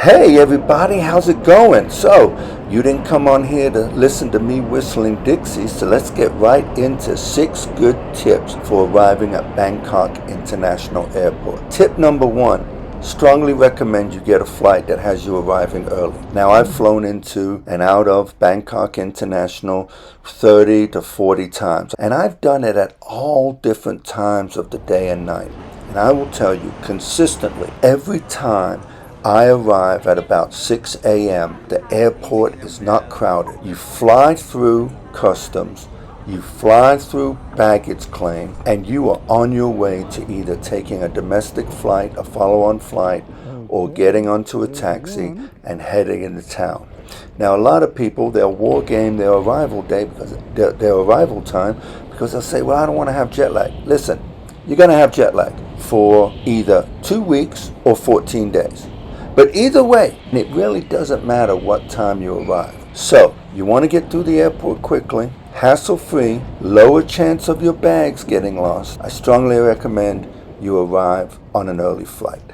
Hey everybody, how's it going? So, you didn't come on here to listen to me whistling Dixie, so let's get right into 6 good tips for arriving at Bangkok International Airport. Tip number 1, strongly recommend you get a flight that has you arriving early. Now, I've flown into and out of Bangkok International 30 to 40 times, and I've done it at all different times of the day and night. And I will tell you, consistently, every time I arrive at about 6 a.m. The airport is not crowded. You fly through customs, you fly through baggage claim, and you are on your way to either taking a domestic flight, a follow-on flight, or getting onto a taxi and heading into town. Now, a lot of people, they'll war game their arrival day because their arrival time because they'll say, well, I don't want to have jet lag. Listen, you're going to have jet lag for either 2 weeks or 14 days. But either way, it really doesn't matter what time you arrive. So, you want to get through the airport quickly, hassle-free, lower chance of your bags getting lost. I strongly recommend you arrive on an early flight.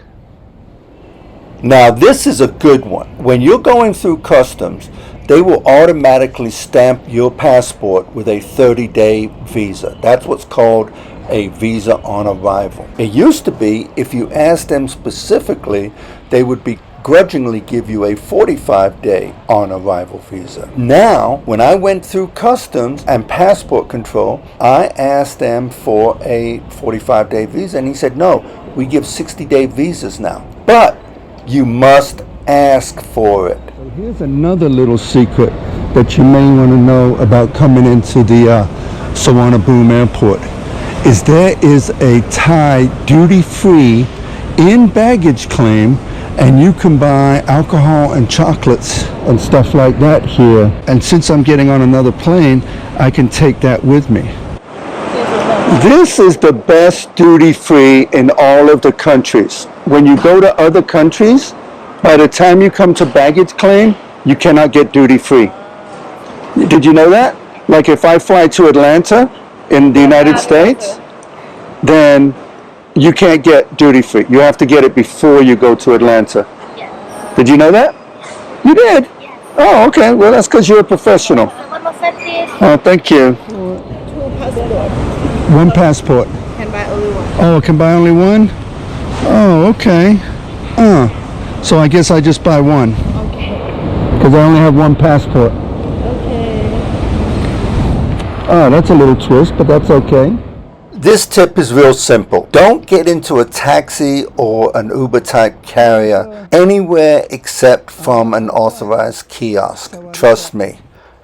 Now, this is a good one. When you're going through customs, they will automatically stamp your passport with a 30-day visa. That's what's called a visa on arrival. It used to be, if you asked them specifically, they would begrudgingly give you a 45-day on arrival visa. Now, when I went through customs and passport control, I asked them for a 45-day visa, and he said, no, we give 60-day visas now. But you must ask for it. So here's another little secret that you may want to know about coming into the Suvarnabhumi airport. There is a Thai duty-free in baggage claim, and you can buy alcohol and chocolates and stuff like that here. And since I'm getting on another plane, I can take that with me. This is the best duty-free in all of the countries. When you go to other countries, by the time you come to baggage claim, you cannot get duty-free. Did you know that? Like if I fly to Atlanta in the United States, then you can't get duty-free. You have to get it before you go to Atlanta. Yes. Did you know that? You did? Yes. Oh, okay. Well, that's because you're a professional. Oh, thank you. 2 passports. One passport. Can buy only one. Oh, I can buy only one? Oh, okay. So I guess I just buy one. Okay. Because I only have one passport. Okay. Oh, that's a little twist, but that's okay. This tip is real simple. Don't get into a taxi or an Uber type carrier anywhere except from an authorized kiosk. Trust me,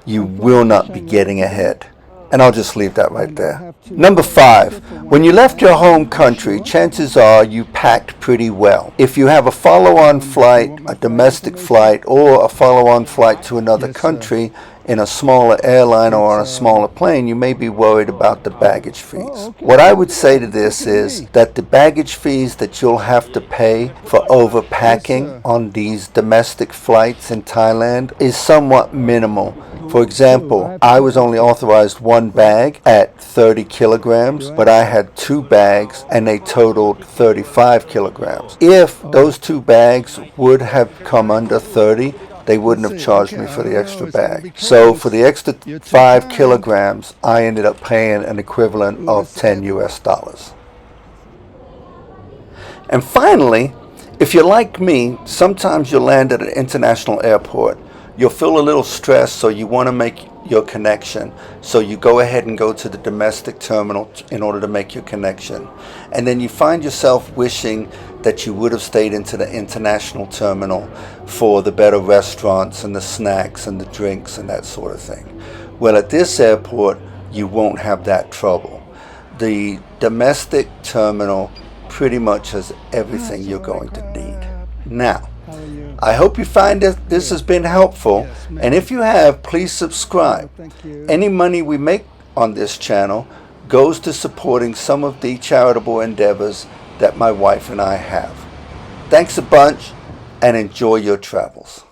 you will not be getting ahead. And I'll just leave that right there. Number 5, when you left your home country, chances are you packed pretty well. If you have a follow-on flight, a domestic flight, or a follow-on flight to another country in a smaller airline or on a smaller plane, you may be worried about the baggage fees. What I would say to this is that the baggage fees that you'll have to pay for overpacking on these domestic flights in Thailand is somewhat minimal. For example, I was only authorized 1 bag at 30 kilograms, but I had 2 bags and they totaled 35 kilograms. If those 2 bags would have come under 30, they wouldn't have charged me for the extra bag. So for the extra 5 kilograms, I ended up paying an equivalent of $10 US. And finally, if you're like me, sometimes you'll land at an international airport. You'll feel a little stressed, so you want to make your connection. So you go ahead and go to the domestic terminal in order to make your connection. And then you find yourself wishing that you would have stayed into the international terminal for the better restaurants and the snacks and the drinks and that sort of thing. Well, at this airport, you won't have that trouble. The domestic terminal pretty much has everything you're going to need. Now, I hope you find that this has been helpful, and if you have, please subscribe. Any money we make on this channel goes to supporting some of the charitable endeavors that my wife and I have. Thanks a bunch, and enjoy your travels.